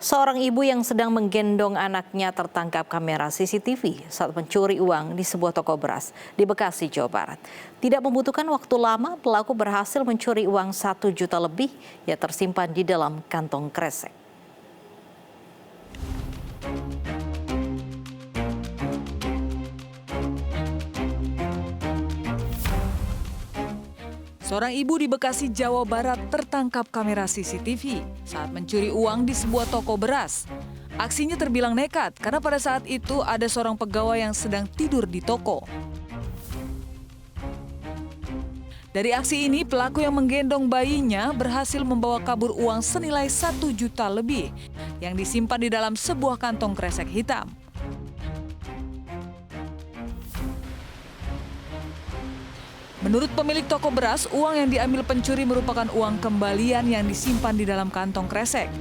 Seorang ibu yang sedang menggendong anaknya tertangkap kamera CCTV saat mencuri uang di sebuah toko beras di Bekasi, Jawa Barat. Tidak membutuhkan waktu lama, pelaku berhasil mencuri uang 1 juta lebih yang tersimpan di dalam kantong kresek. Seorang ibu di Bekasi, Jawa Barat tertangkap kamera CCTV saat mencuri uang di sebuah toko beras. Aksinya terbilang nekat karena pada saat itu ada seorang pegawai yang sedang tidur di toko. Dari aksi ini, pelaku yang menggendong bayinya berhasil membawa kabur uang senilai 1 juta lebih yang disimpan di dalam sebuah kantong kresek hitam. Menurut pemilik toko beras, uang yang diambil pencuri merupakan uang kembalian yang disimpan di dalam kantong kresek.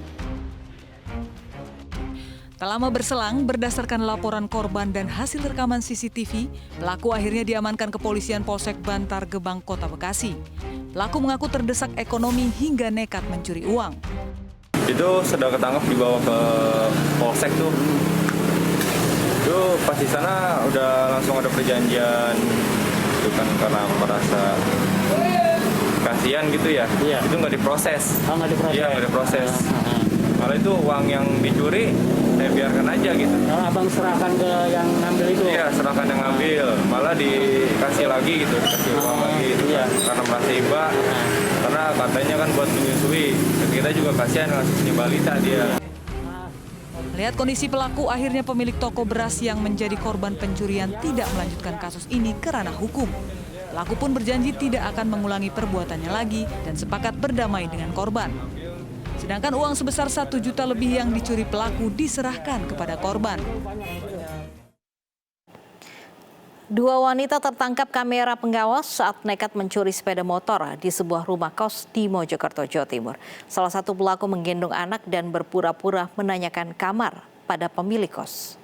Tak lama berselang, berdasarkan laporan korban dan hasil rekaman CCTV, pelaku akhirnya diamankan kepolisian Polsek Bantar Gebang, Kota Bekasi. Pelaku mengaku terdesak ekonomi hingga nekat mencuri uang. Itu sudah ketangkap dibawa ke Polsek tuh. Itu pas di sana udah langsung ada perjanjian. Itu kan karena merasa kasihan gitu ya, iya. Itu nggak diproses. Oh, nggak diproses? Iya, nggak diproses. Malah itu uang yang dicuri, saya biarkan aja gitu. Oh, abang serahkan ke yang ngambil itu? Iya, serahkan yang ngambil. Malah dikasih lagi gitu, dikasih uang lagi. Itu iya. Karena merasa iba, karena katanya kan buat menyusui. Dan kita juga kasihan kasusnya balita dia. Melihat kondisi pelaku, akhirnya pemilik toko beras yang menjadi korban pencurian tidak melanjutkan kasus ini ke ranah hukum. Pelaku pun berjanji tidak akan mengulangi perbuatannya lagi dan sepakat berdamai dengan korban. Sedangkan uang sebesar 1 juta lebih yang dicuri pelaku diserahkan kepada korban. Dua wanita tertangkap kamera pengawas saat nekat mencuri sepeda motor di sebuah rumah kos di Mojokerto, Jawa Timur. Salah satu pelaku menggendong anak dan berpura-pura menanyakan kamar pada pemilik kos.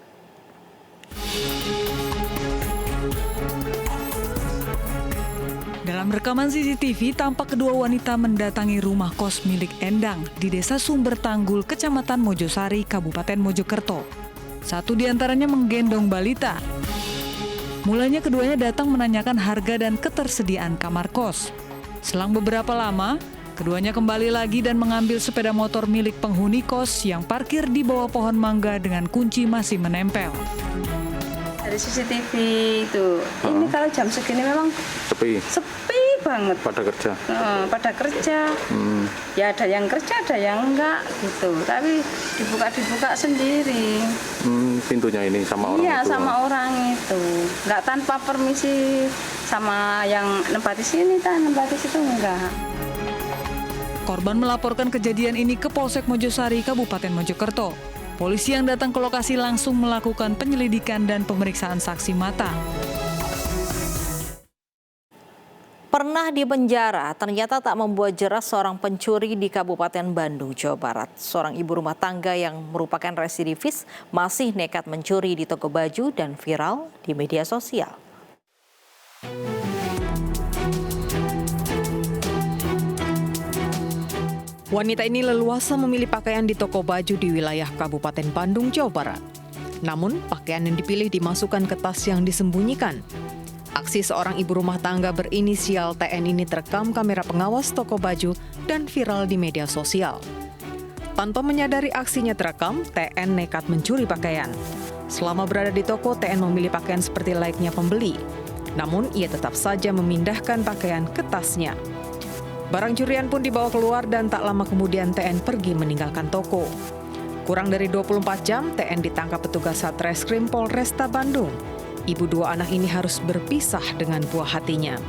Dalam rekaman CCTV, tampak kedua wanita mendatangi rumah kos milik Endang di Desa Sumber Tanggul, Kecamatan Mojosari, Kabupaten Mojokerto. Satu di antaranya menggendong balita. Mulanya keduanya datang menanyakan harga dan ketersediaan kamar kos. Selang beberapa lama, keduanya kembali lagi dan mengambil sepeda motor milik penghuni kos yang parkir di bawah pohon mangga dengan kunci masih menempel. Dari CCTV itu, ini kalau jam segini memang sepi banget. Pada kerja? Pada kerja. Ya ada yang kerja, ada yang enggak gitu. Tapi dibuka sendiri. Pintunya ini sama orang itu? Iya, sama orang itu. Enggak tanpa permisi sama yang nempati sini, nempati situ enggak. Korban melaporkan kejadian ini ke Polsek Mojosari, Kabupaten Mojokerto. Polisi yang datang ke lokasi langsung melakukan penyelidikan dan pemeriksaan saksi mata. Pernah di penjara, ternyata tak membuat jerah seorang pencuri di Kabupaten Bandung, Jawa Barat. Seorang ibu rumah tangga yang merupakan residivis masih nekat mencuri di toko baju dan viral di media sosial. Wanita ini leluasa memilih pakaian di toko baju di wilayah Kabupaten Bandung, Jawa Barat. Namun, pakaian yang dipilih dimasukkan ke tas yang disembunyikan. Aksi seorang ibu rumah tangga berinisial TN ini terekam kamera pengawas toko baju dan viral di media sosial. Tanpa menyadari aksinya terekam, TN nekat mencuri pakaian. Selama berada di toko, TN memilih pakaian seperti layaknya pembeli. Namun, ia tetap saja memindahkan pakaian ke tasnya. Barang curian pun dibawa keluar dan tak lama kemudian TN pergi meninggalkan toko. Kurang dari 24 jam, TN ditangkap petugas Satreskrim Polresta Bandung. Ibu dua anak ini harus berpisah dengan buah hatinya.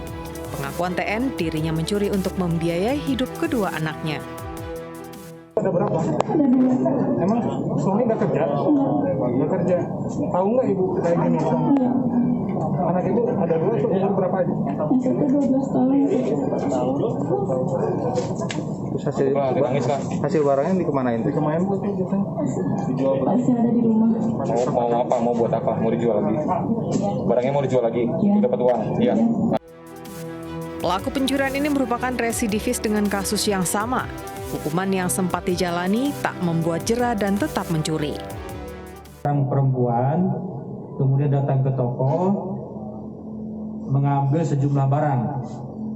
Pengakuan TN, dirinya mencuri untuk membiayai hidup kedua anaknya. Ada berapa? Emang suami nggak kerja? Nggak kerja. Tahu nggak ibu kayak gini? Anak ibu ada dua, itu umur berapa aja? Yang satu 12 tahun. Terus hasil barangnya dikemanain? Dikemanain tuh biasanya? Dijual. Masih ada di rumah. Mau apa? Mau buat apa? Mau dijual lagi? Barangnya mau dijual lagi? Dapat uang? Iya. Pelaku pencurian ini merupakan residivis dengan kasus yang sama. Hukuman yang sempat dijalani tak membuat jera dan tetap mencuri. Orang perempuan kemudian datang ke toko mengambil sejumlah barang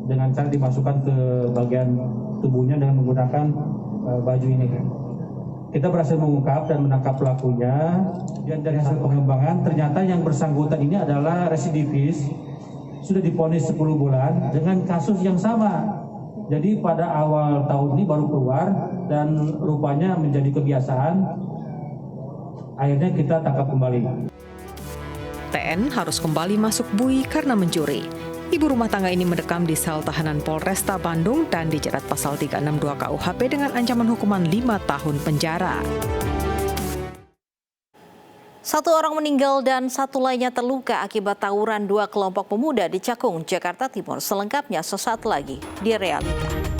dengan cara dimasukkan ke bagian tubuhnya dengan menggunakan baju ini. Kita berhasil mengungkap dan menangkap pelakunya, dan dari hasil pengembangan ternyata yang bersangkutan ini adalah residivis, sudah divonis 10 bulan dengan kasus yang sama. Jadi pada awal tahun ini baru keluar dan rupanya menjadi kebiasaan, akhirnya kita tangkap kembali. TN harus kembali masuk bui karena mencuri. Ibu rumah tangga ini mendekam di sel tahanan Polresta Bandung dan dijerat pasal 362 KUHP dengan ancaman hukuman 5 tahun penjara. 1 orang meninggal dan 1 lainnya terluka akibat tawuran 2 kelompok pemuda di Cakung, Jakarta Timur. Selengkapnya sesaat lagi di Realita.